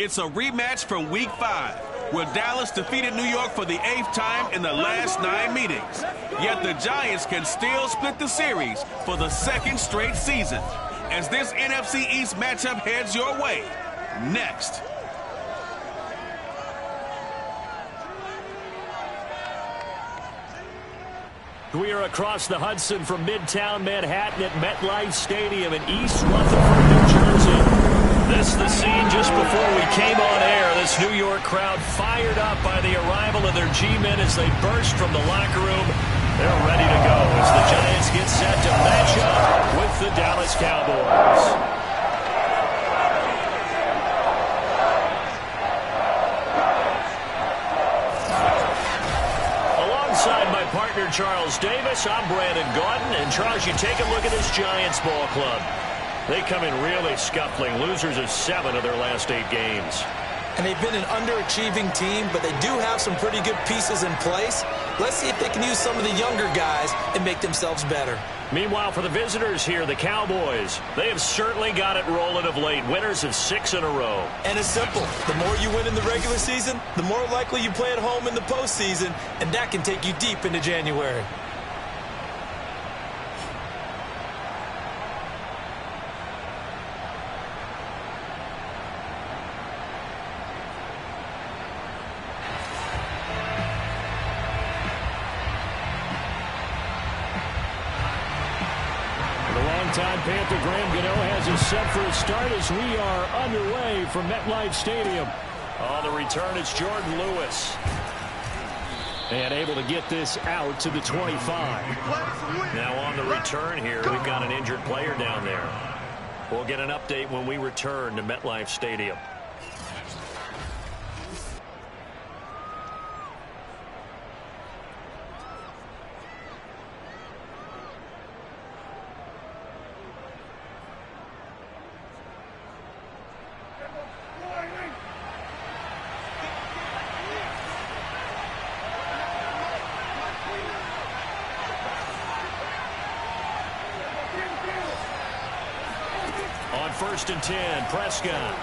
It's a rematch from Week 5, where Dallas defeated New York for the 8th time in the last 9 meetings. Yet the Giants can still split the series for the 2nd straight season. As this NFC East matchup heads your way, next. We are across the Hudson from Midtown Manhattan at MetLife Stadium in East Rutherford, New Jersey. This is the scene just before we came on air. This New York crowd fired up by the arrival of their G-men as they burst from the locker room. They're ready to go as the Giants get set to match up with the Dallas Cowboys. My partner Charles Davis, I'm Brandon Gaudin, and Charles, you take a look at this Giants ball club. They come in really scuffling, losers of 7 of their last 8 games. And they've been an underachieving team, but they do have some pretty good pieces in place. Let's see if they can use some of the younger guys and make themselves better. Meanwhile, for the visitors here, the Cowboys, they have certainly got it rolling of late. Winners of 6 in a row. And it's simple. The more you win in the regular season, the more likely you play at home in the postseason, and that can take you deep into January. Time Panther Graham Gano has us set for a start as we are underway from MetLife Stadium. On the return, it's Jordan Lewis. And able to get this out to the 25. Now on the return here, we've got an injured player down there. We'll get an update when we return to MetLife Stadium. On 1st and 10, Prescott.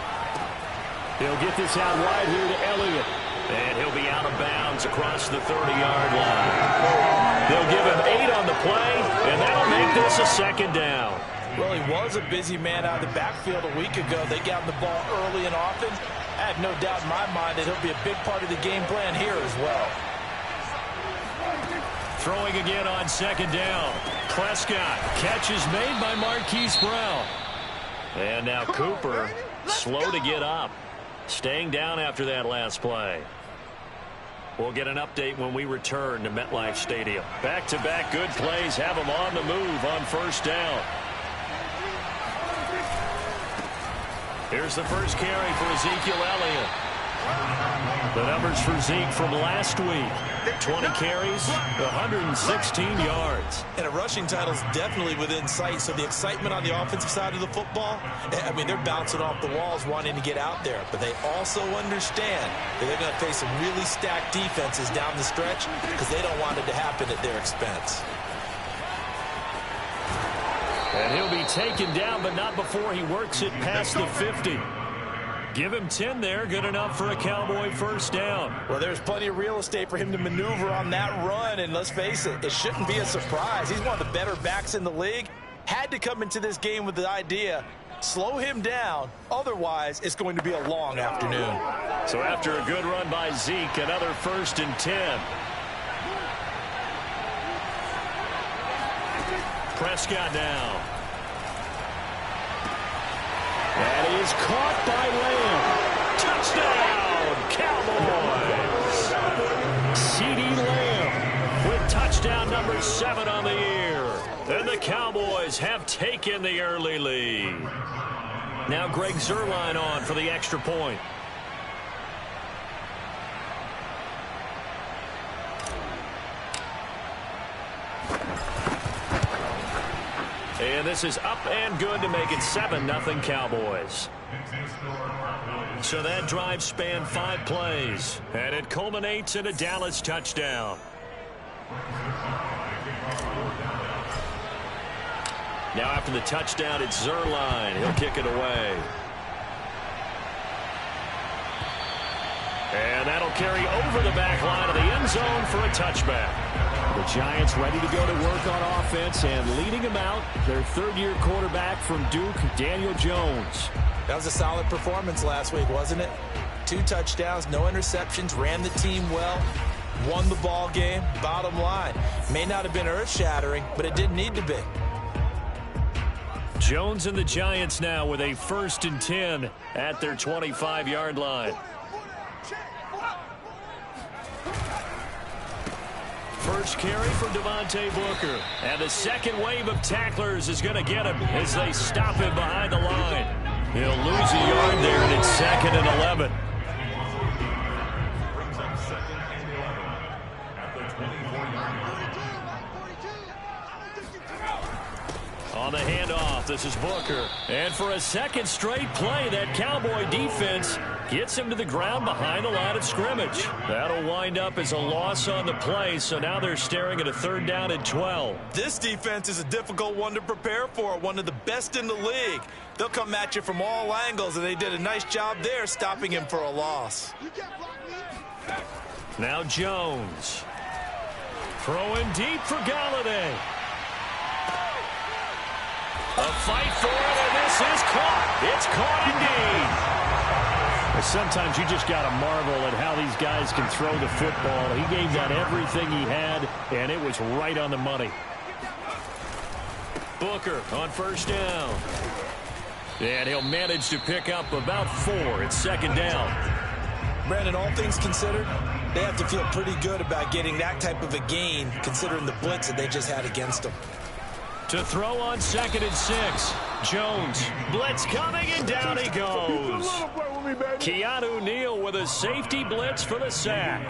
He'll get this out wide here to Elliott. And he'll be out of bounds across the 30-yard line. They'll give him 8 on the play, and that'll make this a 2nd down. Well, he was a busy man out of the backfield a week ago. They got him the ball early and often. I have no doubt in my mind that he'll be a big part of the game plan here as well. Throwing again on 2nd down. Prescott. Catch is made by Marquise Brown. And now Cooper, slow to get up. Staying down after that last play. We'll get an update when we return to MetLife Stadium. Back-to-back good plays have them on the move on 1st down. Here's the first carry for Ezekiel Elliott. The numbers for Zeke from last week. 20 carries, 116 yards. And a rushing title is definitely within sight, so the excitement on the offensive side of the football, I mean, they're bouncing off the walls wanting to get out there, but they also understand that they're going to face some really stacked defenses down the stretch because they don't want it to happen at their expense. And he'll be taken down, but not before he works it past the 50. Give him 10 there, good enough for a Cowboy 1st down. Well, there's plenty of real estate for him to maneuver on that run, and let's face it, it shouldn't be a surprise. He's one of the better backs in the league. Had to come into this game with the idea, slow him down, otherwise it's going to be a long afternoon. So after a good run by Zeke, another 1st and 10. Prescott now. That is caught by Lamb. Touchdown, Cowboys. CeeDee Lamb with touchdown number 7 on the year. And the Cowboys have taken the early lead. Now Greg Zuerlein on for the extra point. And this is up and good to make it 7-0 Cowboys. So that drive spanned 5 plays, and it culminates in a Dallas touchdown. Now after the touchdown, it's Zuerlein. He'll kick it away. And that'll carry over the back line of the end zone for a touchback. The Giants ready to go to work on offense, and leading them out, their third-year quarterback from Duke, Daniel Jones. That was a solid performance last week, wasn't it? 2 touchdowns, no interceptions, ran the team well, won the ball game. Bottom line, may not have been earth-shattering, but it didn't need to be. Jones and the Giants now with a 1st and 10 at their 25-yard line. First carry for Devontae Booker. And the second wave of tacklers is going to get him as they stop him behind the line. He'll lose a yard there, and it's 2nd and 11. On the handoff, this is Booker. And for a second straight play, that Cowboy defense gets him to the ground behind the line of scrimmage. That'll wind up as a loss on the play, so now they're staring at a 3rd down and 12. This defense is a difficult one to prepare for, one of the best in the league. They'll come at you from all angles, and they did a nice job there stopping him for a loss. Now Jones. Throwing deep for Galladay. A fight for it, and this is caught. It's caught indeed. Sometimes you just got to marvel at how these guys can throw the football. He gave that everything he had, and it was right on the money. Booker on 1st down. And he'll manage to pick up about 4. It's 2nd down. Brandon, all things considered, they have to feel pretty good about getting that type of a gain, considering the blitz that they just had against them. To throw on 2nd and 6. Jones. Blitz coming, and down he goes. Keanu Neal with a safety blitz for the sack.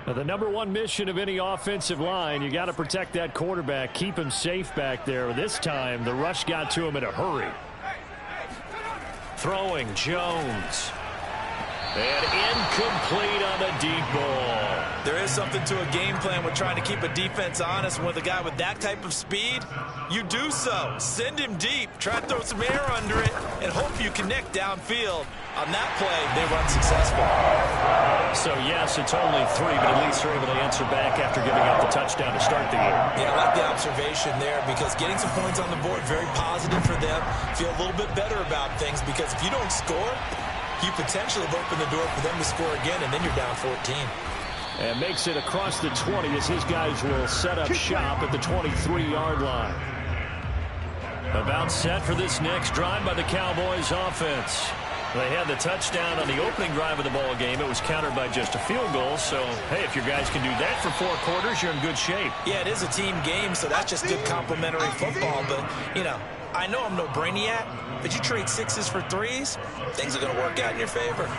Now, the #1 mission of any offensive line, you got to protect that quarterback, keep him safe back there. This time, the rush got to him in a hurry. Throwing Jones. And incomplete on the deep ball. There is something to a game plan with trying to keep a defense honest. With a guy with that type of speed, you do so. Send him deep, try to throw some air under it, and hope you connect downfield. On that play, they were unsuccessful. So, yes, it's only 3, but at least they're able to answer back after giving up the touchdown to start the game. Yeah, I like the observation there, because getting some points on the board, very positive for them. Feel a little bit better about things, because if you don't score, you potentially have opened the door for them to score again, and then you're down 14. And makes it across the 20 as his guys will set up shop at the 23-yard line. About set for this next drive by the Cowboys offense. They had the touchdown on the opening drive of the ball game. It was countered by just a field goal. So, hey, if your guys can do that for 4 quarters, you're in good shape. Yeah, it is a team game, so that's just good complimentary football. But, you know, I know I'm no brainiac, but you trade 6s for 3s, things are going to work out in your favor.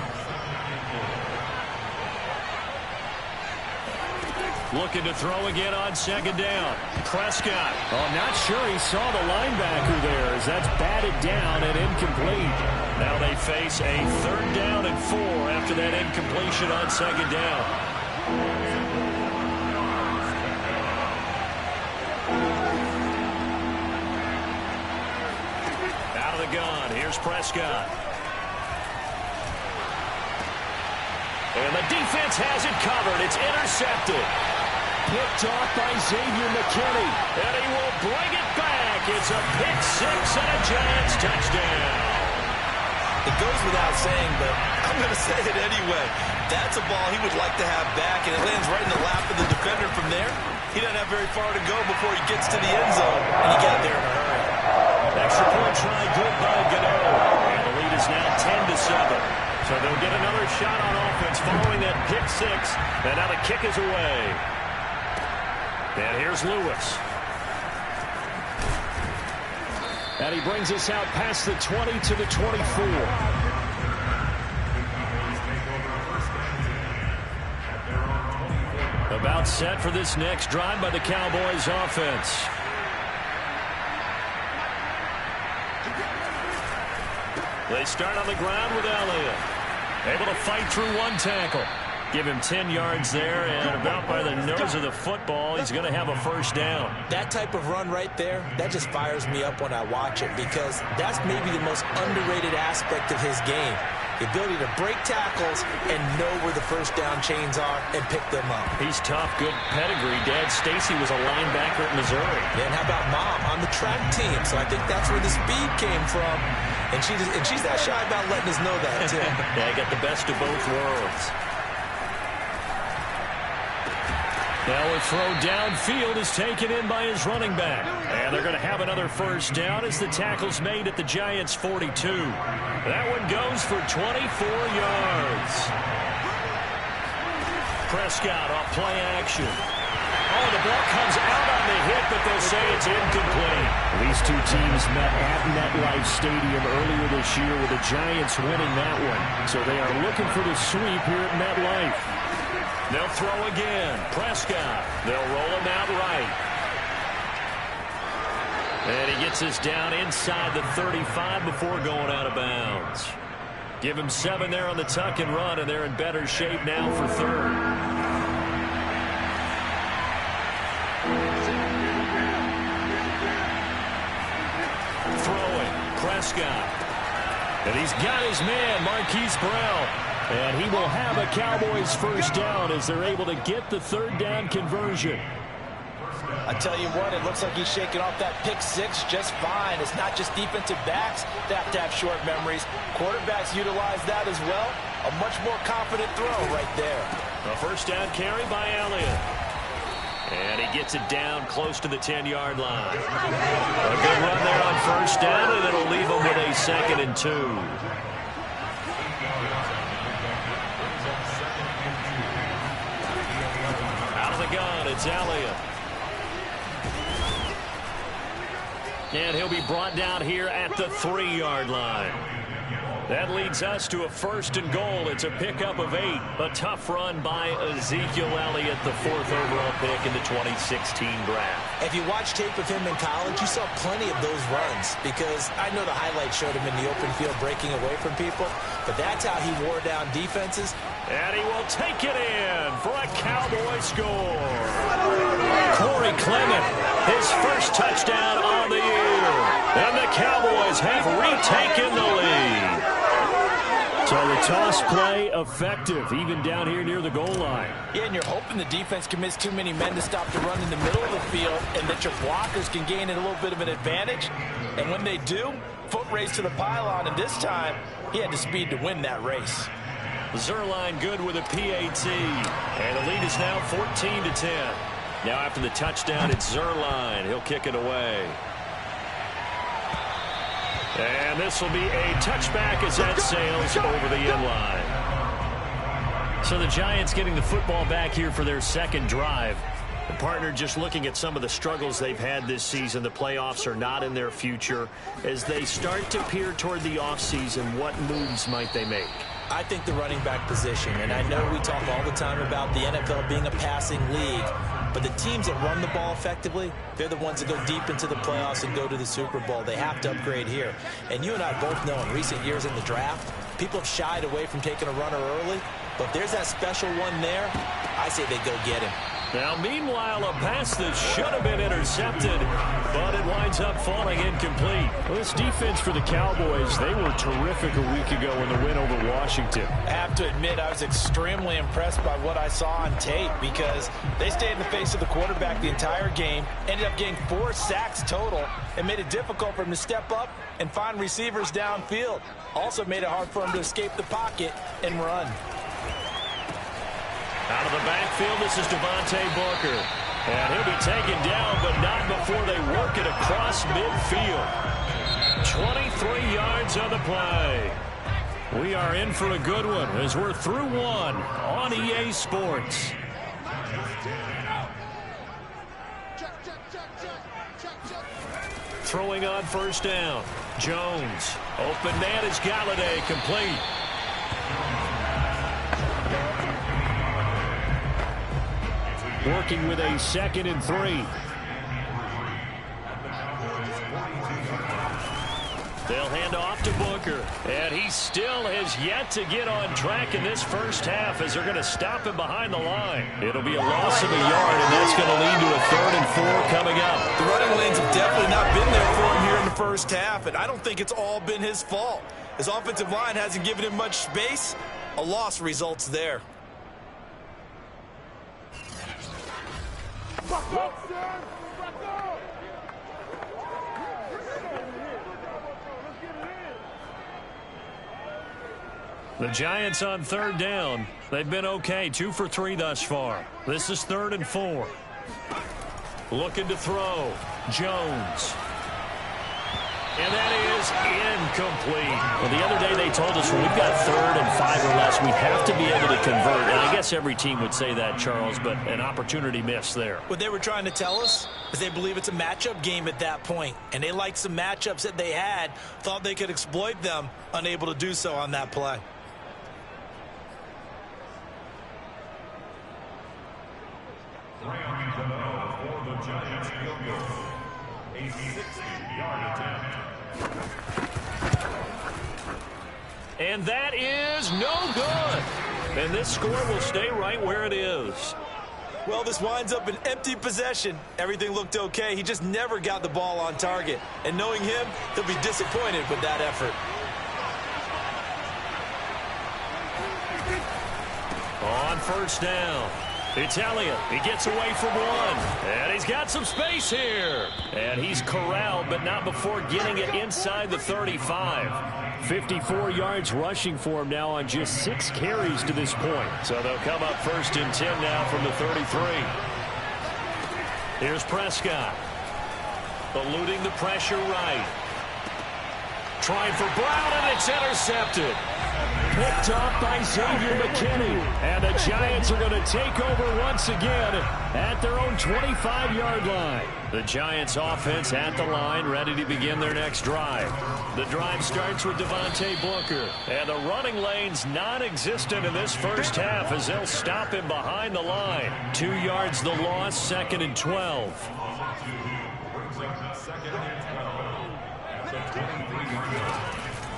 Looking to throw again on 2nd down. Prescott. Oh, not sure he saw the linebacker there as that's batted down and incomplete. Now they face a 3rd down and 4 after that incompletion on 2nd down. Out of the gun. Here's Prescott. And the defense has it covered. It's intercepted. Picked off by Xavier McKinney. And he will bring it back. It's a pick 6 and a Giants touchdown. It goes without saying, but I'm going to say it anyway. That's a ball he would like to have back, and it lands right in the lap of the defender from there. He doesn't have very far to go before he gets to the end zone, and he got there in a hurry. Extra point try good by Gano. And the lead is now 10-7. So they'll get another shot on offense following that pick 6. And now the kick is away. And here's Lewis. And he brings us out past the 20 to the 24. About set for this next drive by the Cowboys offense. They start on the ground with Elliott. Able to fight through 1 tackle. Give him 10 yards there, and about by the nose of the football, he's going to have a 1st down. That type of run right there, that just fires me up when I watch it, because that's maybe the most underrated aspect of his game. The ability to break tackles and know where the first down chains are and pick them up. He's tough, good pedigree. Dad Stacy was a linebacker at Missouri. And how about Mom on the track team? So I think that's where the speed came from. And she's not shy about letting us know that, too. Yeah, got the best of both worlds. Now a throw downfield is taken in by his running back. And they're going to have another first down as the tackle's made at the Giants' 42. That one goes for 24 yards. Prescott off play action. Oh, the ball comes out on the hit, but they'll say it's incomplete. These two teams met at MetLife Stadium earlier this year with the Giants winning that one. So they are looking for the sweep here at MetLife. They'll throw again. Prescott. They'll roll him out right. And he gets us down inside the 35 before going out of bounds. Give him 7 there on the tuck and run, and they're in better shape now for third. Throwing. Prescott. And he's got his man, Marquise Brown. And he will have a Cowboys first down as they're able to get the third down conversion. I tell you what, it looks like he's shaking off that pick six just fine. It's not just defensive backs that have to have short memories. Quarterbacks utilize that as well. A much more confident throw right there. A first down carry by Elliott. And he gets it down close to the 10-yard line. A good run there on first down, and it'll leave him with a 2nd and 2. Out of the gun, it's Elliott. And he'll be brought down here at the 3-yard line. That leads us to a 1st and goal. It's a pickup of 8. A tough run by Ezekiel Elliott, the 4th overall pick in the 2016 draft. If you watch tape of him in college, you saw plenty of those runs because I know the highlights showed him in the open field breaking away from people, but that's how he wore down defenses. And he will take it in for a Cowboy score. Corey Clement, his first touchdown on the year. And the Cowboys have retaken the lead. So the toss play effective, even down here near the goal line. Yeah, and you're hoping the defense commits too many men to stop the run in the middle of the field and that your blockers can gain a little bit of an advantage. And when they do, foot race to the pylon, and this time he had the speed to win that race. Zerline good with a PAT. And the lead is now 14-10. Now after the touchdown, it's Zerline. He'll kick it away. And this will be a touchback as that sails over the end line. So the Giants getting the football back here for their second drive. The partner just looking at some of the struggles they've had this season. The playoffs are not in their future. As they start to peer toward the offseason, what moves might they make? I think the running back position, and I know we talk all the time about the NFL being a passing league, but the teams that run the ball effectively, they're the ones that go deep into the playoffs and go to the Super Bowl. They have to upgrade here. And you and I both know in recent years in the draft, people have shied away from taking a runner early, but if there's that special one there, I say they go get him. Now, meanwhile, a pass that should have been intercepted, but it winds up falling incomplete. Well, this defense for the Cowboys, they were terrific a week ago in the win over Washington. I have to admit, I was extremely impressed by what I saw on tape because they stayed in the face of the quarterback the entire game, ended up getting 4 sacks total, and made it difficult for him to step up and find receivers downfield. Also made it hard for him to escape the pocket and run. Out of the backfield, this is Devontae Booker. And he'll be taken down, but not before they work it across midfield. 23 yards on the play. We are in for a good one as we're through one on EA Sports. Throwing on first down. Jones. Open man is Galladay, complete. Working with a 2nd and 3. They'll hand off to Booker. And he still has yet to get on track in this first half as they're going to stop him behind the line. It'll be a loss of a yard, and that's going to lead to a 3rd and 4 coming up. The running lanes have definitely not been there for him here in the first half, and I don't think it's all been his fault. His offensive line hasn't given him much space. A loss results there. The Giants on third down. They've been okay, 2 for 3 thus far. This is 3rd and 4. Looking to throw. Jones. And that is incomplete. Well, the other day they told us when we've got 3rd and 5 or less, we have to be able to convert. And I guess every team would say that, Charles, but an opportunity missed there. What they were trying to tell us is they believe it's a matchup game at that point. And they liked some matchups that they had, thought they could exploit them, unable to do so on that play. For the Giants field goal, a 60-yard attempt. And that is no good. And this score will stay right where it is. Well, this winds up an empty possession. Everything looked okay. He just never got the ball on target. And knowing him, he'll be disappointed with that effort. On first down. It's Elliott. He gets away from one. And he's got some space here. And he's corralled, but not before getting it inside the 35. 54 yards rushing for him now on just 6 carries to this point. So they'll come up 1st and 10 now from the 33. Here's Prescott. Eluding the pressure right. Trying for Brown, and it's intercepted. Picked off by Xavier McKinney. And the Giants are going to take over once again at their own 25-yard line. The Giants offense at the line, ready to begin their next drive. The drive starts with Devontae Booker. And the running lane's non-existent in this first half as they'll stop him behind the line. 2 yards the loss, 2nd and 12.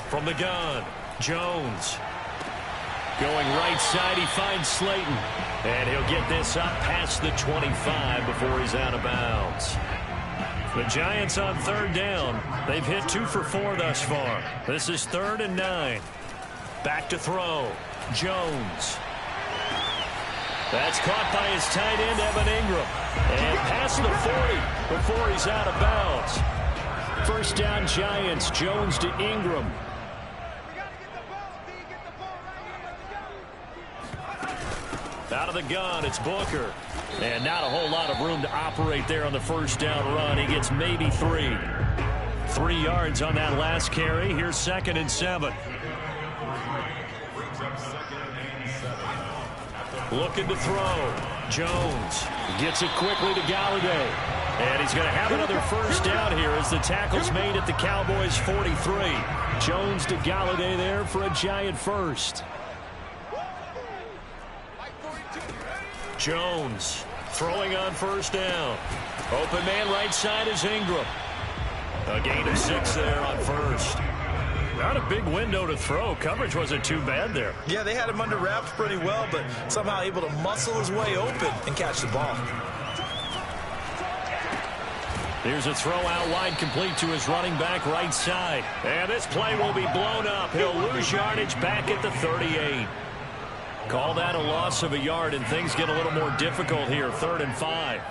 From the gun, Jones. Going right side, he finds Slayton. And he'll get this up past the 25 before he's out of bounds. The Giants on 3rd down. They've hit 2 for 4 thus far. This is 3rd and 9. Back to throw. Jones. That's caught by his tight end, Evan Ingram. And past the 40 before he's out of bounds. First down, Giants. Jones to Ingram. Out of the gun, it's Booker. And not a whole lot of room to operate there on the first down run. He gets maybe 3. 3 yards on that last carry. Here's 2nd and 7. Looking to throw. Jones gets it quickly to Galladay. And he's going to have another first down here as the tackle's made at the Cowboys' 43. Jones to Galladay there for a Giant first. Jones throwing on first down. Open man right side is Ingram. A gain of 6 there on first. Not a big window to throw. Coverage wasn't too bad there. Yeah, they had him under wraps pretty well, but somehow able to muscle his way open and catch the ball. Here's a throw out wide, complete to his running back right side. And this play will be blown up. He'll lose yardage back at the 38. Call that a loss of a yard, and things get a little more difficult here. 3rd and 5.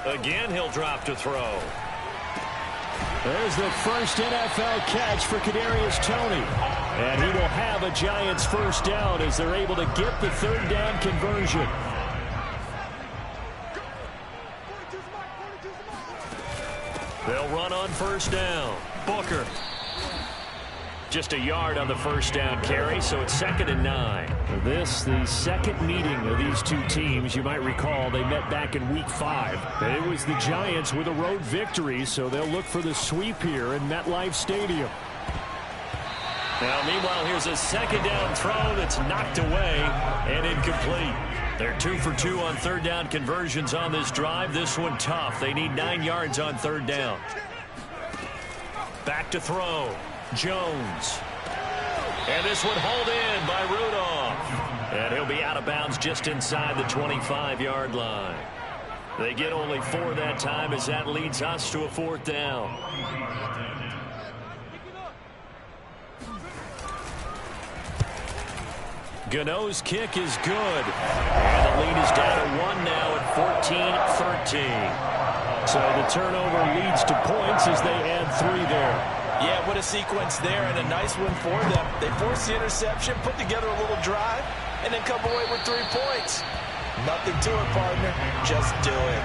Again, he'll drop to throw. There's the first NFL catch for Kadarius Toney. And he will have a Giants first down as they're able to get the 3rd down conversion. They'll run on first down. Booker. Just a yard on the first down carry, so it's 2nd and 9. This, the second meeting of these two teams. You might recall they met back in Week 5. It was the Giants with a road victory, so they'll look for the sweep here in MetLife Stadium. Now, meanwhile, here's a 2nd down throw that's knocked away and incomplete. They're 2 for 2 on 3rd down conversions on this drive. This one tough. They need 9 yards on 3rd down. Back to throw. Jones. And this one hauled in by Rudolph. And he'll be out of bounds just inside the 25-yard line. They get only 4 that time as that leads us to a 4th down. Gano's kick is good. And the lead is down to 1 now at 14-13. So the turnover leads to points as they add 3 there. Yeah, what a sequence there, and a nice one for them. They forced the interception, put together a little drive, and then come away with 3 points. Nothing to it, partner. Just do it.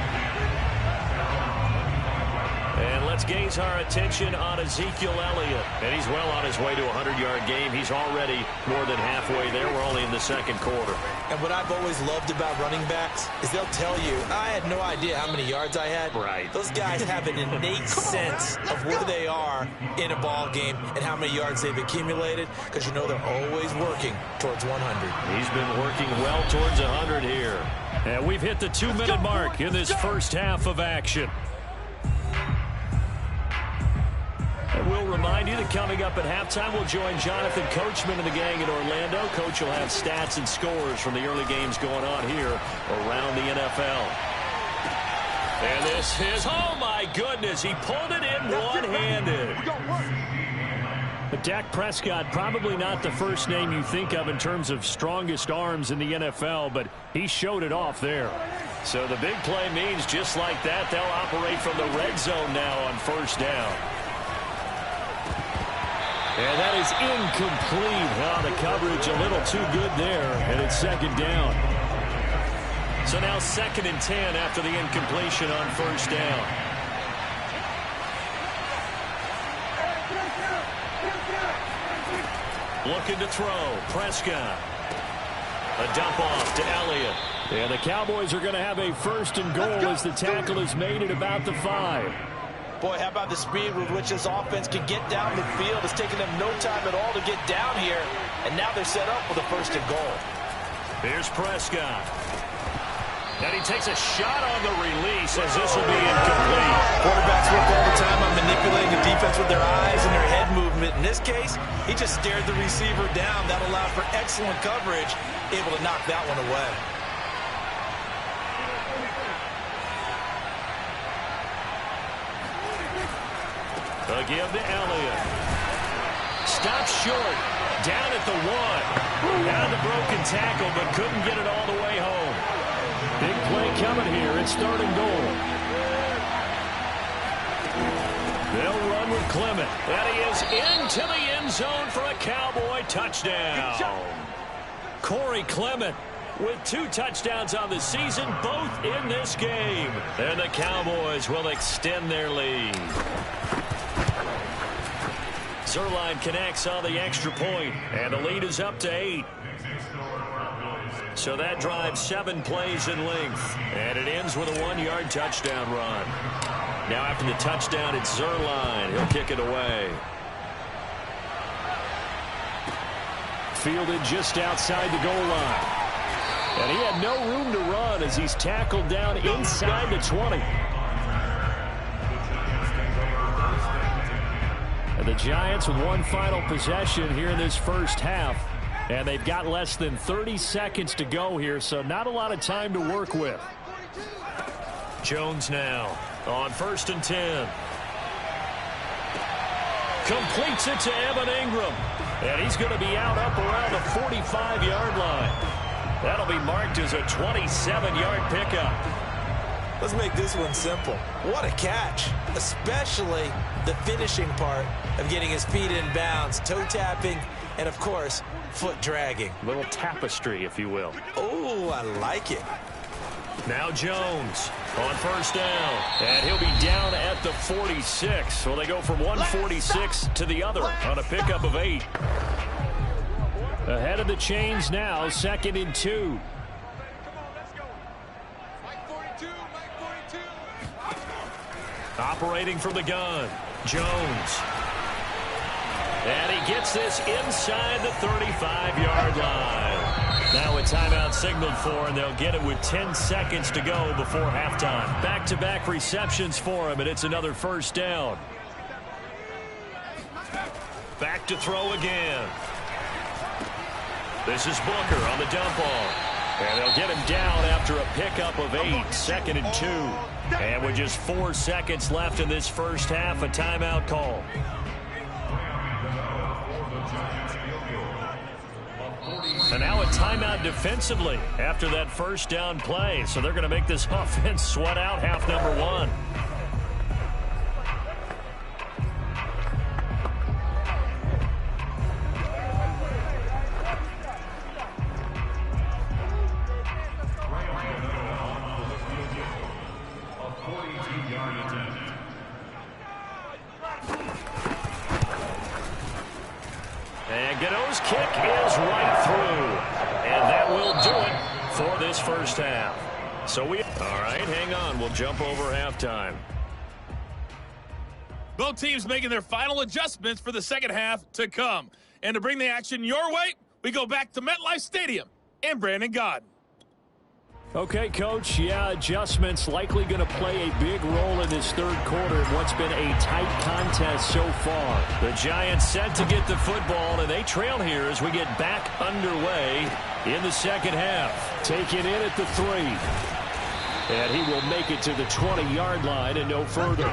And let's gaze our attention on Ezekiel Elliott. And he's well on his way to a 100-yard game. He's already more than halfway there. We're only in the second quarter. And what I've always loved about running backs is they'll tell you, I had no idea how many yards I had. Right. Those guys have an innate sense of where they are in a ball game and how many yards they've accumulated, because you know they're always working towards 100. He's been working well towards 100 here. And we've hit the 2-minute mark in this first half of action. And we'll remind you that coming up at halftime, we'll join Jonathan Coachman and the gang in Orlando. Coach will have stats and scores from the early games going on here around the NFL. And this is, oh my goodness, he pulled it in one-handed. But Dak Prescott, probably not the first name you think of in terms of strongest arms in the NFL, but he showed it off there. So the big play means just like that, they'll operate from the red zone now on first down. And that is incomplete. Oh, the coverage a little too good there, and it's second down. So now 2nd and 10 after the incompletion on first down. Looking to throw. Prescott. A dump off to Elliott. And the Cowboys are going to have a 1st and goal as the tackle is made at about the 5. Boy, how about the speed with which this offense can get down the field? It's taken them no time at all to get down here, and now they're set up with a 1st and goal. Here's Prescott. And he takes a shot on the release as this will be incomplete. Quarterbacks work all the time on manipulating the defense with their eyes and their head movement. In this case, he just stared the receiver down. That allowed for excellent coverage, able to knock that one away. A give to Elliott. Stopped short. Down at the 1. Down the broken tackle, but couldn't get it all the way home. Big play coming here. It's 3rd and goal. They'll run with Clement. And he is into the end zone for a Cowboy touchdown. Corey Clement with 2 touchdowns on the season, both in this game. And the Cowboys will extend their lead. Zerline connects on the extra point, and the lead is up to 8. So that drives 7 plays in length, and it ends with a 1-yard touchdown run. Now after the touchdown, it's Zerline. He'll kick it away. Fielded just outside the goal line. And he had no room to run as he's tackled down inside the 20. And the Giants with 1 final possession here in this first half. And they've got less than 30 seconds to go here, so not a lot of time to work with. Jones now on 1st and 10. Completes it to Evan Ingram. And he's going to be out up around the 45-yard line. That'll be marked as a 27-yard pickup. Let's make this one simple. What a catch, especially the finishing part of getting his feet in bounds, toe tapping, and of course, foot dragging. A little tapestry, if you will. Oh, I like it. Now Jones on 1st down, and he'll be down at the 46. So they go from 146 to the other on a pickup of 8. Ahead of the chains now, 2nd and 2. Operating from the gun, Jones. And he gets this inside the 35-yard line. Now a timeout signaled for, and they'll get it with 10 seconds to go before halftime. Back-to-back receptions for him, and it's another 1st down. Back to throw again. This is Booker on the dump off. And they'll get him down after a pickup of 8, 2nd and 2. And with just 4 seconds left in this first half, a timeout call. And now a timeout defensively after that first down play. So they're going to make this offense sweat out half number one. And Gano's kick is right through. And that will do it for this first half. So all right, hang on. We'll jump over halftime. Both teams making their final adjustments for the second half to come. And to bring the action your way, we go back to MetLife Stadium and Brandon Gaudin. Okay, Coach, yeah, adjustments likely going to play a big role in this third quarter in what's been a tight contest so far. The Giants set to get the football, and they trail here as we get back underway in the second half. Taking in at the 3. And he will make it to the 20-yard line and no further.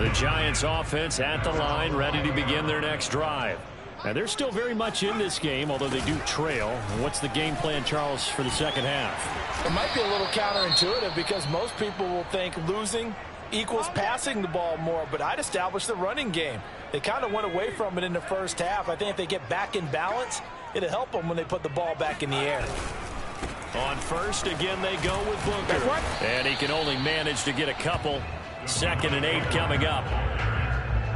The Giants offense at the line, ready to begin their next drive. Now, they're still very much in this game, although they do trail. What's the game plan, Charles, for the second half? It might be a little counterintuitive because most people will think losing equals passing the ball more, but I'd establish the running game. They kind of went away from it in the first half. I think if they get back in balance, it'll help them when they put the ball back in the air. On first, again, they go with Booker. And he can only manage to get a couple. 2nd and 8 coming up.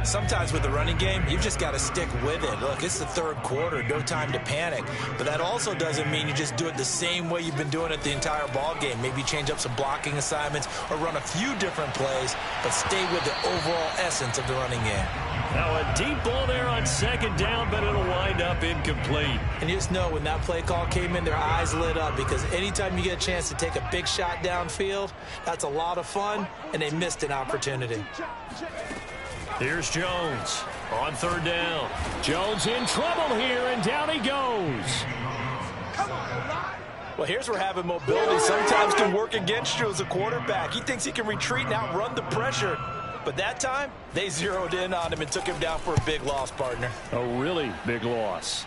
Sometimes with the running game, you've just got to stick with it. Look, it's the third quarter, no time to panic. But that also doesn't mean you just do it the same way you've been doing it the entire ball game. Maybe change up some blocking assignments or run a few different plays, but stay with the overall essence of the running game. Now a deep ball there on 2nd down, but it'll wind up incomplete. And you just know when that play call came in, their eyes lit up because anytime you get a chance to take a big shot downfield, that's a lot of fun, and they missed an opportunity. Here's Jones on 3rd down. Jones in trouble here, and down he goes. Well, here's where having mobility sometimes can work against you as a quarterback. He thinks he can retreat and outrun the pressure. But that time, they zeroed in on him and took him down for a big loss, partner. A really big loss.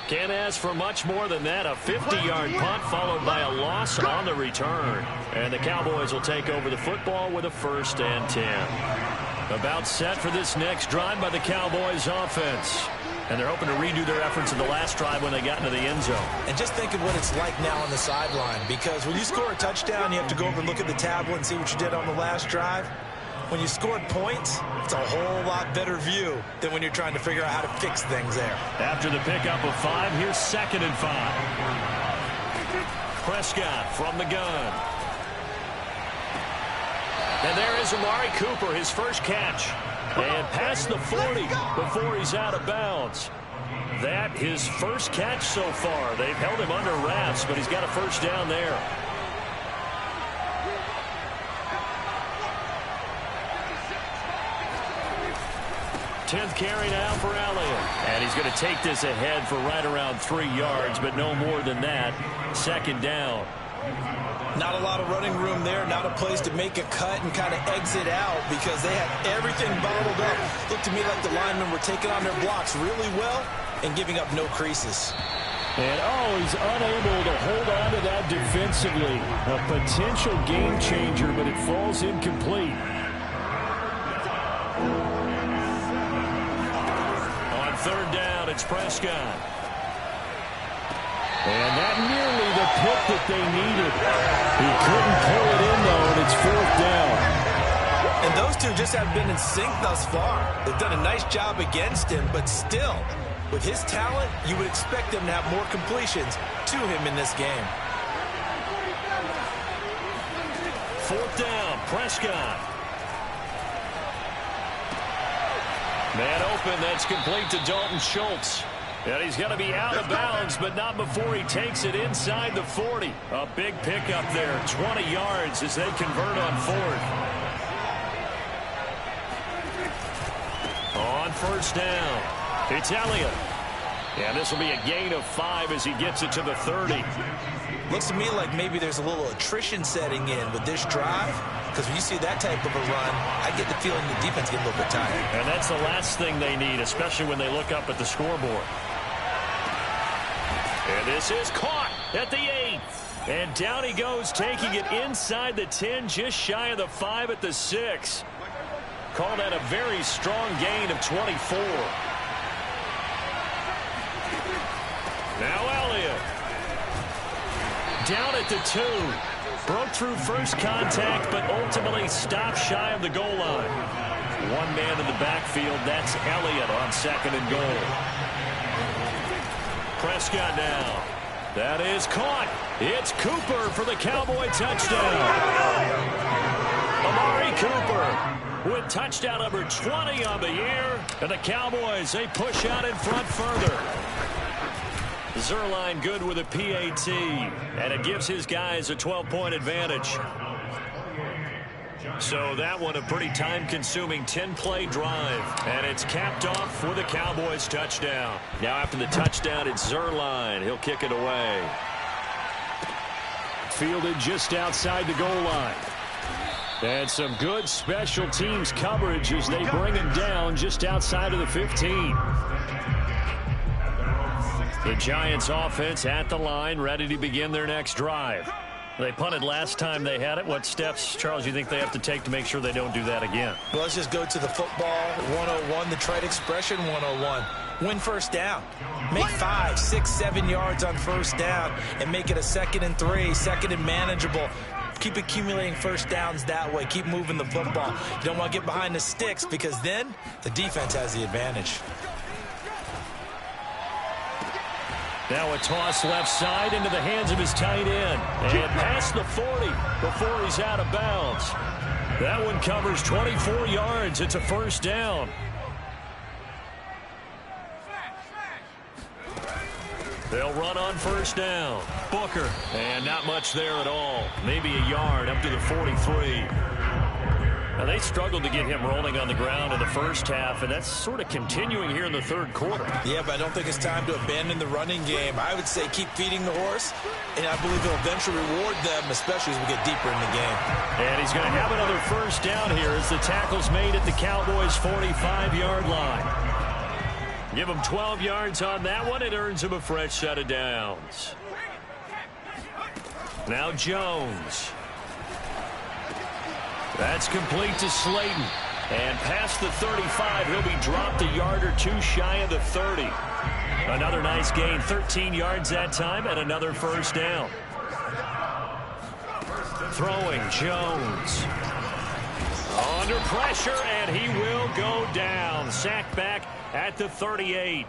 Can't ask for much more than that. A 50-yard punt followed by a loss on the return. And the Cowboys will take over the football with a 1st and 10. About set for this next drive by the Cowboys offense. And they're hoping to redo their efforts in the last drive when they got into the end zone. And just think of what it's like now on the sideline. Because when you score a touchdown, you have to go over and look at the tablet and see what you did on the last drive. When you scored points, it's a whole lot better view than when you're trying to figure out how to fix things there. After the pickup of 5, here's 2nd and 5. Prescott from the gun. And there is Amari Cooper, his first catch. And past the 40 before he's out of bounds. That his first catch so far. They've held him under wraps, but he's got a 1st down there. Tenth carry now for Elliott. And he's going to take this ahead for right around 3 yards, but no more than that. 2nd down. Not a lot of running room there, not a place to make a cut and kind of exit out because they had everything bottled up. Looked to me like the linemen were taking on their blocks really well and giving up no creases. And, he's unable to hold on to that defensively. A potential game changer, but it falls incomplete. On 3rd down, it's Prescott. And that nearly the pick that they needed. He couldn't pull it in, though, and it's 4th down. And those two just have been in sync thus far. They've done a nice job against him, but still, with his talent, you would expect them to have more completions to him in this game. 4th down, Prescott. Man open, that's complete to Dalton Schultz. And he's going to be out of bounds, but not before he takes it inside the 40. A big pickup there, 20 yards as they convert on 4th. On 1st down, it's Elliott. And this will be a gain of 5 as he gets it to the 30. Looks to me like maybe there's a little attrition setting in with this drive because when you see that type of a run, I get the feeling the defense get a little bit tired. And that's the last thing they need, especially when they look up at the scoreboard. And this is caught at the 8. And down he goes, taking it inside the 10, just shy of the 5 at the 6. Called that a very strong gain of 24. Now Elliott. Down at the 2. Broke through first contact, but ultimately stopped shy of the goal line. One man in the backfield, that's Elliott on 2nd and goal. Prescott now. That is caught. It's Cooper for the Cowboy touchdown. Amari Cooper with touchdown number 20 on the year. And the Cowboys, they push out in front further. Zerline good with a PAT. And it gives his guys a 12-point advantage. So that one a pretty time-consuming 10-play drive. And it's capped off with a Cowboys touchdown. Now after the touchdown, it's Zerline. He'll kick it away. Fielded just outside the goal line. And some good special teams coverage as they bring him down just outside of the 15. The Giants offense at the line, ready to begin their next drive. They punted last time they had it. What steps, Charles, you think they have to take to make sure they don't do that again? Well, let's just go to the football 101, the trite expression 101. Win first down. Make 5, 6, 7 yards on first down and make it a 2nd and 3, 2nd and manageable. Keep accumulating first downs that way. Keep moving the football. You don't want to get behind the sticks because then the defense has the advantage. Now a toss left side into the hands of his tight end. And past the 40 before he's out of bounds. That one covers 24 yards. It's a first down. They'll run on first down. Booker. And not much there at all. Maybe a yard up to the 43. Now, they struggled to get him rolling on the ground in the first half, and that's sort of continuing here in the third quarter. Yeah, but I don't think it's time to abandon the running game. I would say keep feeding the horse, and I believe he'll eventually reward them, especially as we get deeper in the game. And he's going to have another first down here as the tackle's made at the Cowboys' 45-yard line. Give him 12 yards on that one. It earns him a fresh set of downs. Now Jones. That's complete to Slayton. And past the 35, he'll be dropped a yard or two shy of the 30. Another nice gain, 13 yards that time, and another first down. Throwing Jones. Under pressure, and he will go down. Sacked back at the 38.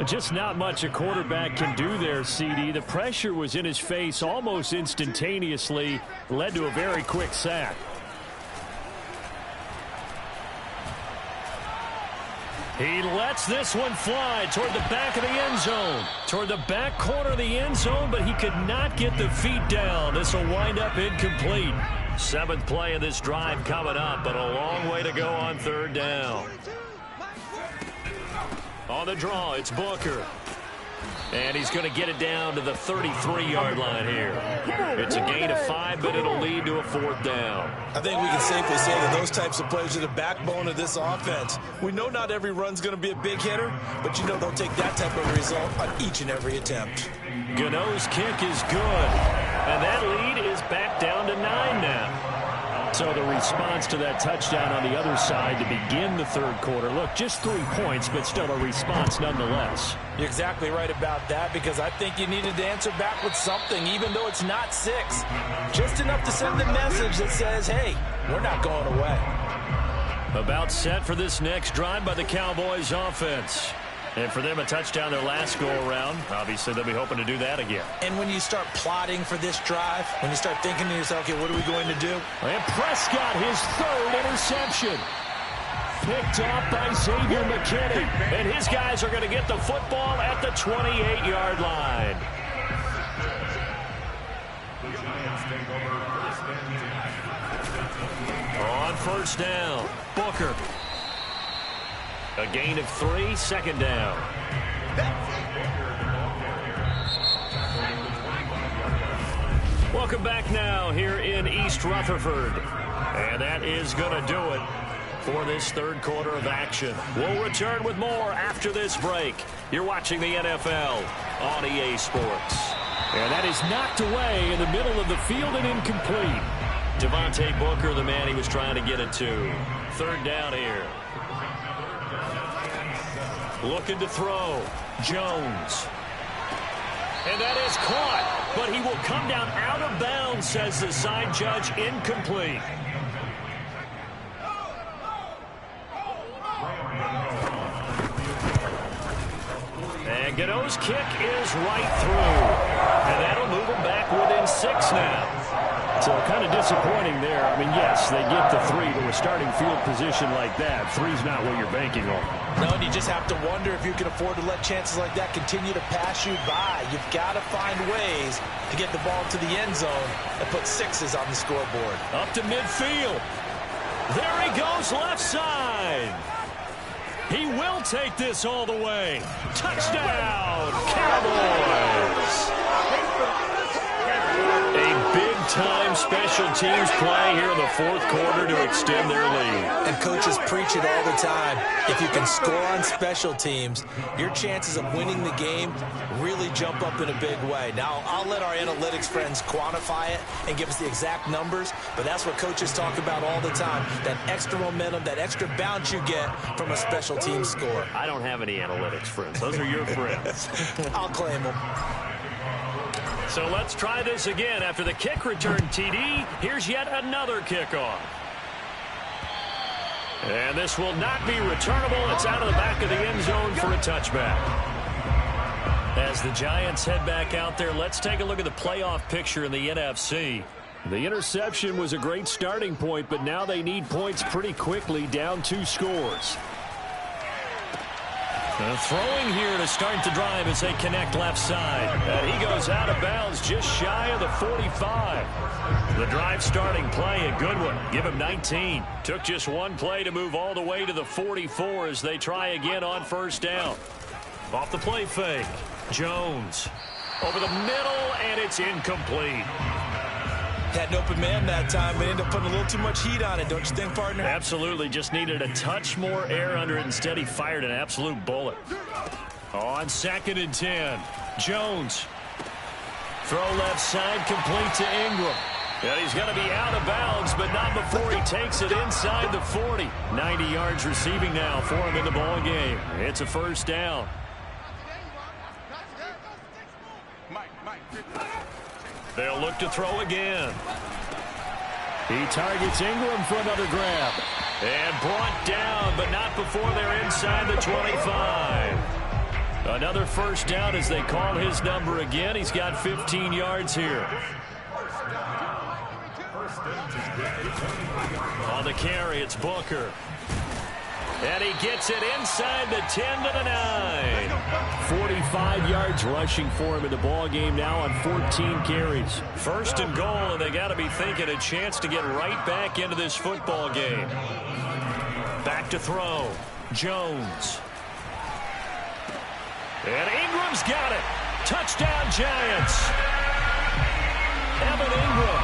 Just not much a quarterback can do there, CD. The pressure was in his face almost instantaneously, led to a very quick sack. He lets this one fly toward the back of the end zone. Toward the back corner of the end zone, but he could not get the feet down. This will wind up incomplete. 7th play of this drive coming up, but a long way to go on third down. On the draw, it's Booker. And he's going to get it down to the 33-yard line here. It's a gain of 5, but it'll lead to a 4th down. I think we can safely say that those types of plays are the backbone of this offense. We know not every run's going to be a big hitter, but you know they'll take that type of result on each and every attempt. Gano's kick is good. And that lead is back down to 9 now. So the response to that touchdown on the other side to begin the third quarter. Look, just 3 points, but still a response nonetheless. You're exactly right about that, because I think you needed to answer back with something, even though it's not 6. Just enough to send the message that says, hey, we're not going away. About set for this next drive by the Cowboys offense. And for them, a touchdown their last go-around. Obviously, they'll be hoping to do that again. And when you start plotting for this drive, when you start thinking to yourself, okay, what are we going to do? And Prescott, his 3rd interception. Picked off by Xavier McKinney. And his guys are going to get the football at the 28-yard line. On first down, Booker. A gain of 3, 2nd down. Welcome back now here in East Rutherford. And that is going to do it for this third quarter of action. We'll return with more after this break. You're watching the NFL on EA Sports. And that is knocked away in the middle of the field and incomplete. Devontae Booker, the man he was trying to get it to. Third down here. Looking to throw. Jones. And that is caught, but he will come down out of bounds, says the side judge, incomplete. And Gano's kick is right through. And that'll move him back within 6 now. So kind of disappointing there. I mean, yes, they get the 3, but with starting field position like that, 3's not what you're banking on. No, and you just have to wonder if you can afford to let chances like that continue to pass you by. You've got to find ways to get the ball to the end zone and put 6s on the scoreboard. Up to midfield. There he goes, left side. He will take this all the way. Touchdown, Cowboys. A big-time special teams play here in the fourth quarter to extend their lead. And coaches preach it all the time. If you can score on special teams, your chances of winning the game really jump up in a big way. Now, I'll let our analytics friends quantify it and give us the exact numbers, but that's what coaches talk about all the time, that extra momentum, that extra bounce you get from a special team score. I don't have any analytics friends. Those are your friends. I'll claim them. So let's try this again. After the kick return TD, here's yet another kickoff. And this will not be returnable. It's out of the back of the end zone for a touchback. As the Giants head back out there, let's take a look at the playoff picture in the NFC. The interception was a great starting point, but now they need points pretty quickly, down 2 scores. Throwing here to start the drive as they connect left side. And he goes out of bounds just shy of the 45. The drive starting play, a good one. Give him 19. Took just 1 play to move all the way to the 44 as they try again on first down. Off the play fake. Jones. Over the middle, and it's incomplete. Had an open man that time, but ended up putting a little too much heat on it, don't you think, partner? Absolutely. Just needed a touch more air under it. Instead, he fired an absolute bullet. On 2nd and 10. Jones. Throw left side, complete to Ingram. And he's going to be out of bounds, but not before he takes it inside the 40. 90 yards receiving now for him in the ball game. It's a first down. They'll look to throw again. He targets Ingram for another grab. And brought down, but not before they're inside the 25. Another first down as they call his number again. He's got 15 yards here. On the carry, it's Booker. And he gets it inside the 10 to the 9. 45 yards rushing for him in the ball game now on 14 carries. First and goal, and they got to be thinking a chance to get right back into this football game. Back to throw. Jones. And Ingram's got it. Touchdown, Giants. Evan Ingram,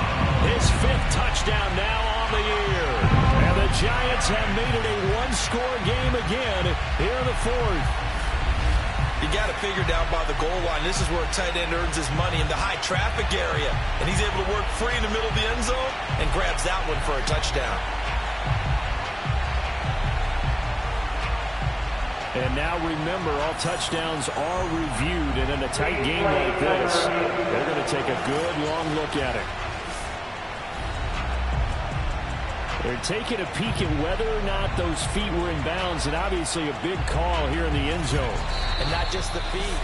his 5th touchdown now on the year. And the Giants have made it a 1-score game again here in the 4th. You got to figure down by the goal line. This is where a tight end earns his money in the high traffic area. And he's able to work free in the middle of the end zone and grabs that one for a touchdown. And now remember, all touchdowns are reviewed. And in a tight game like this, they're going to take a good long look at it. They're taking a peek at whether or not those feet were in bounds, and obviously a big call here in the end zone. And not just the feet.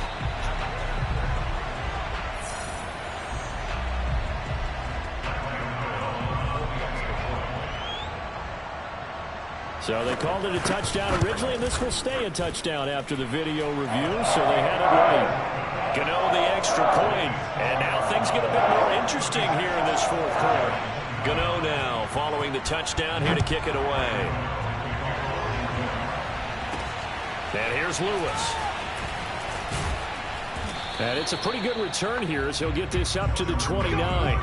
So they called it a touchdown originally, and this will stay a touchdown after the video review, so they had it right. Gano the extra point, and now things get a bit more interesting here in this 4th quarter. Gano now following the touchdown here to kick it away. And here's Lewis. And it's a pretty good return here as he'll get this up to the 29.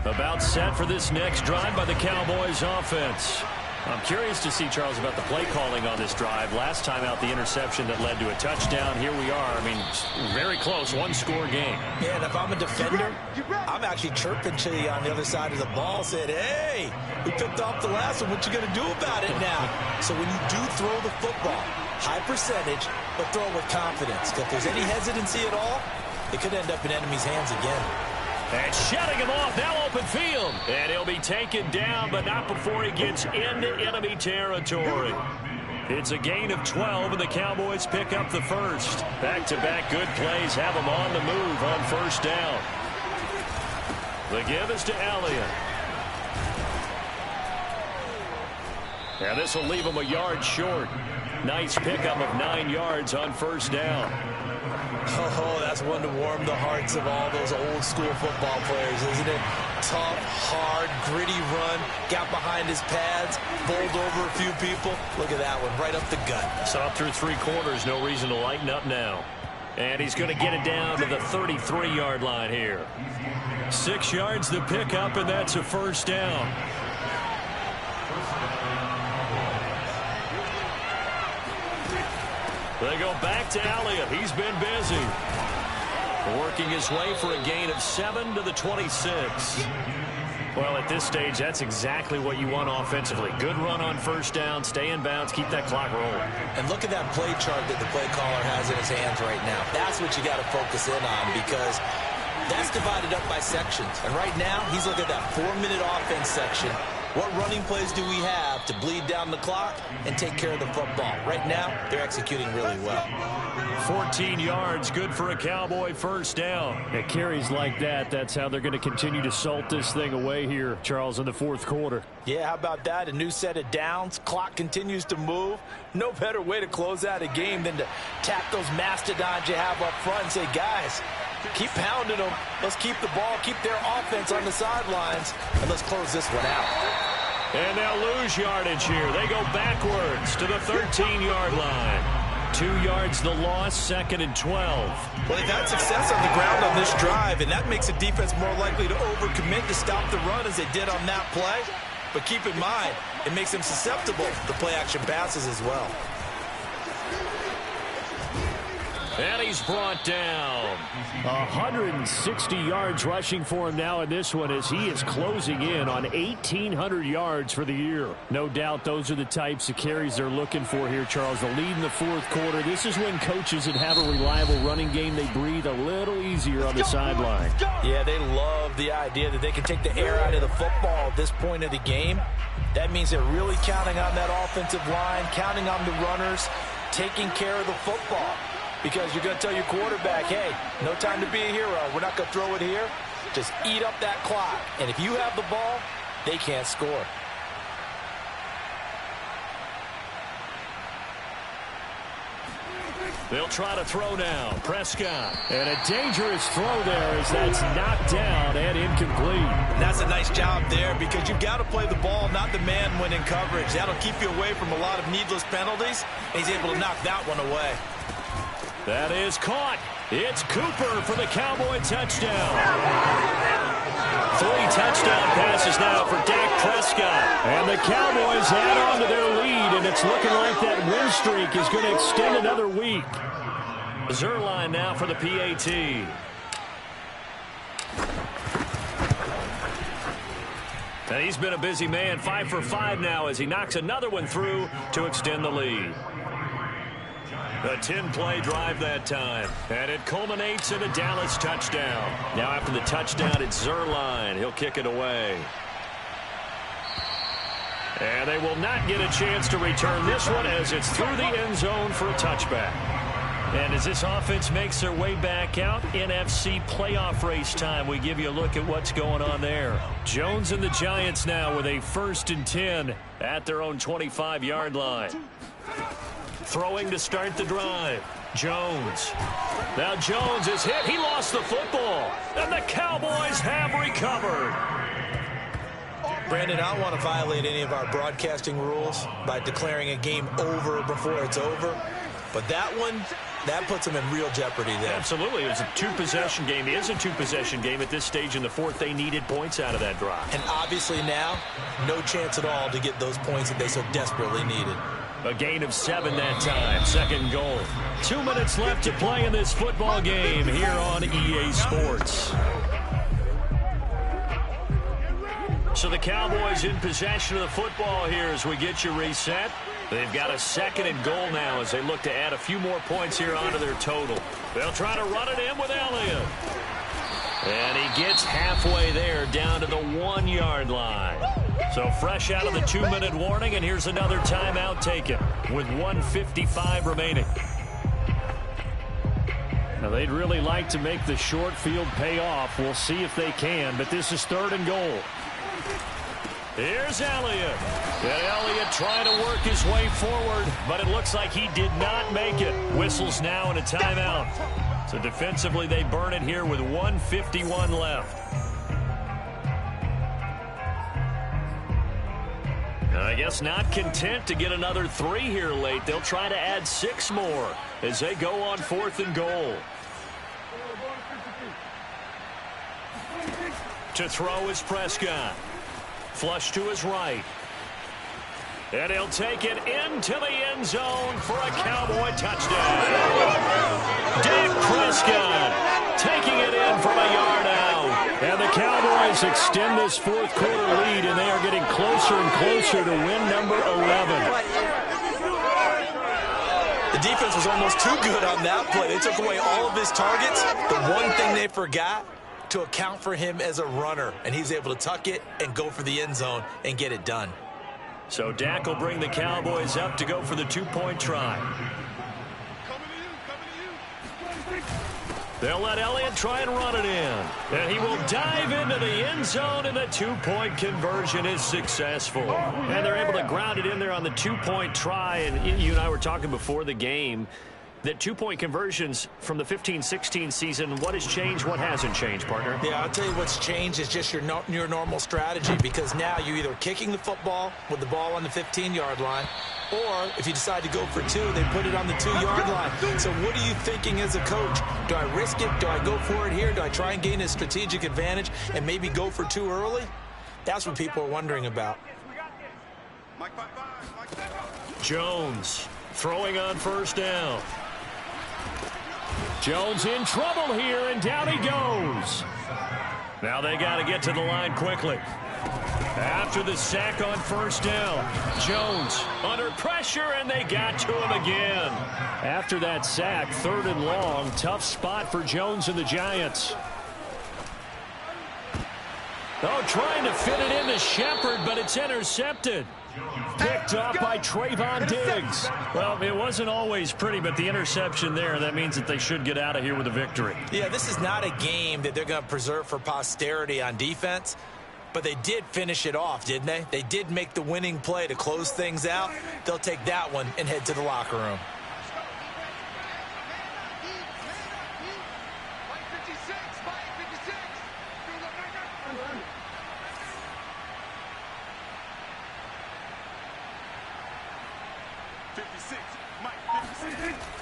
About set for this next drive by the Cowboys offense. I'm curious to see, Charles, about the play calling on this drive. Last time out, the interception that led to a touchdown. Here we are. I mean, very close, one-score game. Yeah, and if I'm a defender, I'm actually chirping to you on the other side of the ball, saying, hey, we picked off the last one. What you going to do about it now? So when you do throw the football, high percentage, but throw it with confidence. If there's any hesitancy at all, it could end up in enemy's hands again. And shutting him off, now open field. And he'll be taken down, but not before he gets into enemy territory. It's a gain of 12, and the Cowboys pick up the first. Back-to-back good plays have them on the move on first down. The give is to Elliott. And this will leave him a yard short. Nice pickup of 9 yards on first down. Oh, that's one to warm the hearts of all those old school football players, isn't it? Tough, hard, gritty run, got behind his pads, bowled over a few people. Look at that one, right up the gut. Saw through 3 quarters, no reason to lighten up now. And he's going to get it down to the 33-yard line here. 6 yards to pick up, and that's a first down. They go back to Elliott. He's been busy. Working his way for a gain of 7 to the 26. Well, at this stage, that's exactly what you want offensively. Good run on first down, stay in bounds, keep that clock rolling. And look at that play chart that the play caller has in his hands right now. That's what you got to focus in on, because that's divided up by sections. And right now, he's looking at that 4-minute offense section. What running plays do we have to bleed down the clock and take care of the football? Right now, they're executing really well. 14 yards, good for a Cowboy first down. At carries like that, that's how they're going to continue to salt this thing away here, Charles, in the fourth quarter. Yeah, how about that? A new set of downs. Clock continues to move. No better way to close out a game than to tap those mastodons you have up front and say, guys, keep pounding them. Let's keep the ball, keep their offense on the sidelines, and let's close this one out. And they'll lose yardage here. They go backwards to the 13-yard line. 2 yards the loss, 2nd and 12. Well, they've had success on the ground on this drive, and that makes the defense more likely to overcommit to stop the run as they did on that play. But keep in mind, it makes them susceptible to play-action passes as well. And he's brought down. 160 yards rushing for him now in this one as he is closing in on 1,800 yards for the year. No doubt those are the types of carries they're looking for here, Charles. The lead in the fourth quarter. This is when coaches that have a reliable running game, they breathe a little easier on the sideline. Yeah, they love the idea that they can take the air out of the football at this point of the game. That means they're really counting on that offensive line, counting on the runners, taking care of the football. Because you're going to tell your quarterback, hey, no time to be a hero. We're not going to throw it here. Just eat up that clock. And if you have the ball, they can't score. They'll try to throw now. Prescott. And a dangerous throw there as that's knocked down and incomplete. And that's a nice job there because you've got to play the ball, not the man when in coverage. That'll keep you away from a lot of needless penalties. And he's able to knock that one away. That is caught. It's Cooper for the Cowboy touchdown. 3 touchdown passes now for Dak Prescott. And the Cowboys add on to their lead, and it's looking like that win streak is going to extend another week. Zerline now for the PAT. And he's been a busy man, 5 for 5 now as he knocks another one through to extend the lead. A 10-play drive that time. And it culminates in a Dallas touchdown. Now after the touchdown, it's Zerline. He'll kick it away. And they will not get a chance to return this one as it's through the end zone for a touchback. And as this offense makes their way back out, NFC playoff race time, we give you a look at what's going on there. Jones and the Giants now with a 1st and 10 at their own 25-yard line. Throwing to start the drive. Jones. Now Jones is hit. He lost the football. And the Cowboys have recovered. Brandon, I don't want to violate any of our broadcasting rules by declaring a game over before it's over. But that one, that puts them in real jeopardy there. Absolutely. It was a two-possession game. It is a two-possession game at this stage in the fourth. They needed points out of that drive. And obviously now, no chance at all to get those points that they so desperately needed. A gain of 7 that time. Second goal. 2 minutes left to play in this football game here on EA Sports. So the Cowboys in possession of the football here as we get you reset. They've got a 2nd and goal now as they look to add a few more points here onto their total. They'll try to run it in with Elliott. And he gets halfway there down to the 1-yard line. So fresh out of the 2-minute warning, and here's another timeout taken with 1:55 remaining. Now they'd really like to make the short field pay off. We'll see if they can, but this is 3rd and goal. Here's Elliott. And Elliott trying to work his way forward, but it looks like he did not make it. Whistles now and a timeout. So defensively they burn it here with 1:51 left. I guess not content to get another 3 here late. They'll try to add 6 more as they go on 4th and goal. To throw is Prescott. Flush to his right. And he'll take it into the end zone for a Cowboy touchdown. Dak Prescott taking it in from a yard out. And the Cowboys extend this 4th quarter lead, and they are getting closer and closer to win number 11. The defense was almost too good on that play. They took away all of his targets. The one thing they forgot, to account for him as a runner, and he's able to tuck it and go for the end zone and get it done. So Dak will bring the Cowboys up to go for the 2-point try. They'll let Elliott try and run it in. And he will dive into the end zone, and the 2-point conversion is successful. And they're able to ground it in there on the 2-point try. And you and I were talking before the game that 2-point conversions from the 15-16 season, what has changed, what hasn't changed, partner? Yeah, I'll tell you what's changed is just your normal strategy, because now you're either kicking the football with the ball on the 15-yard line, or if you decide to go for 2, they put it on the 2-yard line. So what are you thinking as a coach? Do I risk it? Do I go for it here? Do I try and gain a strategic advantage and maybe go for 2 early? That's what people are wondering about. Jones throwing on 1st down. Jones in trouble here, and down he goes. Now they got to get to the line quickly. After the sack on 1st down, Jones under pressure, and they got to him again. After that sack, 3rd and long, tough spot for Jones and the Giants. Oh, trying to fit it into Shepard, but it's intercepted. Picked off by Trayvon Diggs. Well, it wasn't always pretty, but the interception there, that means that they should get out of here with a victory. Yeah, this is not a game that they're going to preserve for posterity on defense, but they did finish it off, didn't they? They did make the winning play to close things out. They'll take that one and head to the locker room.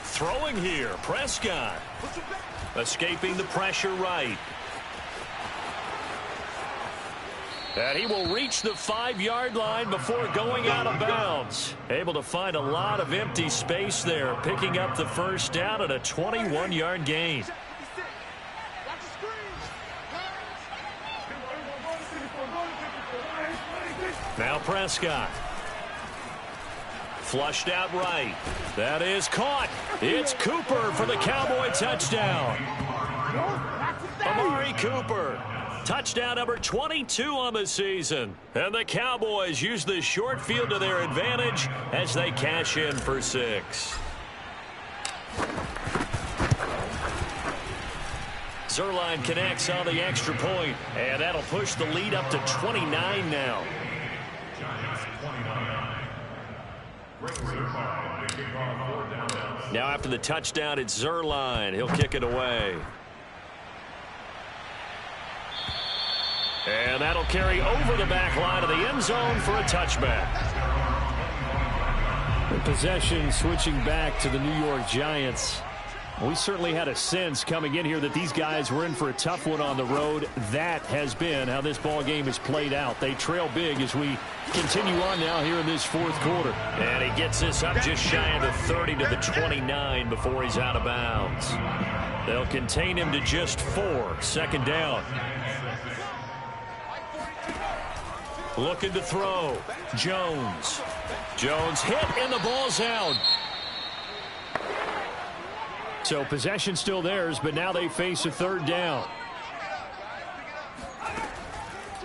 Throwing here, Prescott. Escaping the pressure right. And he will reach the 5-yard line before going out of bounds. Able to find a lot of empty space there, picking up the 1st down at a 21-yard gain. Now Prescott. Flushed out right. That is caught. It's Cooper for the Cowboy touchdown. Amari Cooper. Touchdown number 22 on the season. And the Cowboys use the short field to their advantage as they cash in for 6. Zerline connects on the extra point, and that'll push the lead up to 29 now. Now after the touchdown, it's Zerline. He'll kick it away. And that'll carry over the back line of the end zone for a touchback. Possession switching back to the New York Giants. We certainly had a sense coming in here that these guys were in for a tough one on the road. That has been how this ball game has played out. They trail big as we continue on now here in this fourth quarter. And he gets this up just shy of the 30 to the 29 before he's out of bounds. They'll contain him to just 4. Second down. Looking to throw. Jones. Jones hit and the ball's out. So possession still theirs, but now they face a third down.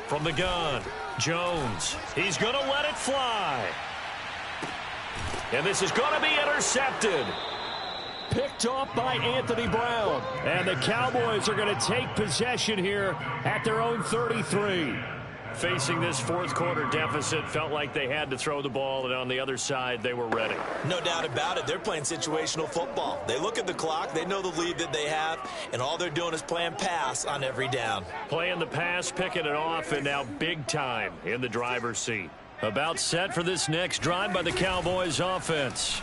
From the gun, Jones. He's going to let it fly. And this is going to be intercepted. Picked off by Anthony Brown. And the Cowboys are going to take possession here at their own 33. Facing this fourth quarter deficit, felt like they had to throw the ball, and on the other side, they were ready. No doubt about it. They're playing situational football. They look at the clock, they know the lead that they have, and all they're doing is playing pass on every down. Playing the pass, picking it off, and now big time in the driver's seat. About set for this next drive by the Cowboys offense.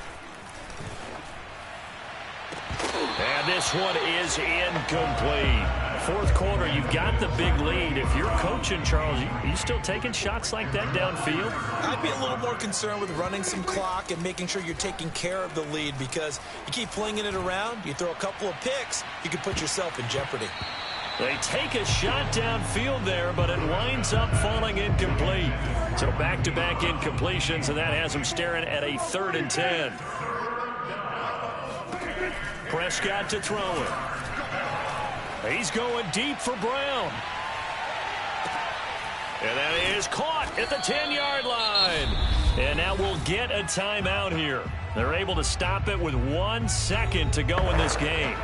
And this one is incomplete. Fourth quarter, you've got the big lead. If you're coaching, Charles, you still taking shots like that downfield? I'd be a little more concerned with running some clock and making sure you're taking care of the lead, because you keep flinging it around, you throw a couple of picks, you could put yourself in jeopardy. They take a shot downfield there, but it winds up falling incomplete. So back-to-back incompletions, and that has them staring at a 3rd and 10. Prescott to throw it. He's going deep for Brown. And that is caught at the 10-yard line. And now we'll get a timeout here. They're able to stop it with 1 second to go in this game.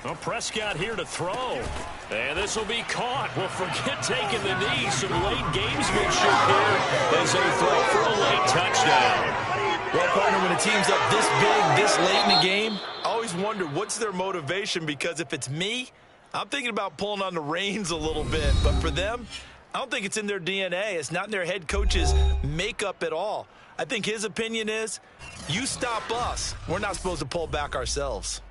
Well, Prescott here to throw. And this will be caught. Well, forget taking the knee. Some late gamesmanship here as they throw for a late touchdown. Well, partner, when a team's up this big, this late in the game, I always wonder what's their motivation, because if it's me, I'm thinking about pulling on the reins a little bit. But for them, I don't think it's in their DNA. It's not in their head coach's makeup at all. I think his opinion is, you stop us. We're not supposed to pull back ourselves.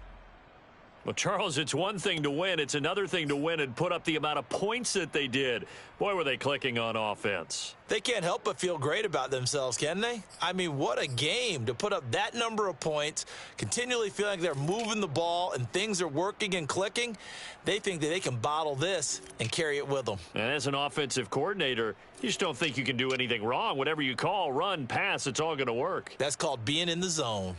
Well, Charles, it's one thing to win. It's another thing to win and put up the amount of points that they did. Boy, were they clicking on offense. They can't help but feel great about themselves, can they? I mean, what a game to put up that number of points, continually feeling like they're moving the ball and things are working and clicking. They think that they can bottle this and carry it with them. And as an offensive coordinator, you just don't think you can do anything wrong. Whatever you call, run, pass, it's all going to work. That's called being in the zone.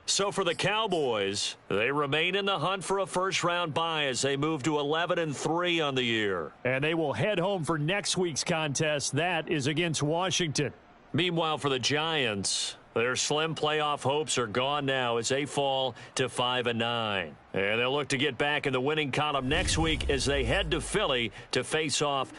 So for the Cowboys, they remain in the hunt for a first-round bye as they move to 11-3 on the year. And they will head home for next week's contest. That is against Washington. Meanwhile, for the Giants, their slim playoff hopes are gone now as they fall to 5-9. And they'll look to get back in the winning column next week as they head to Philly to face off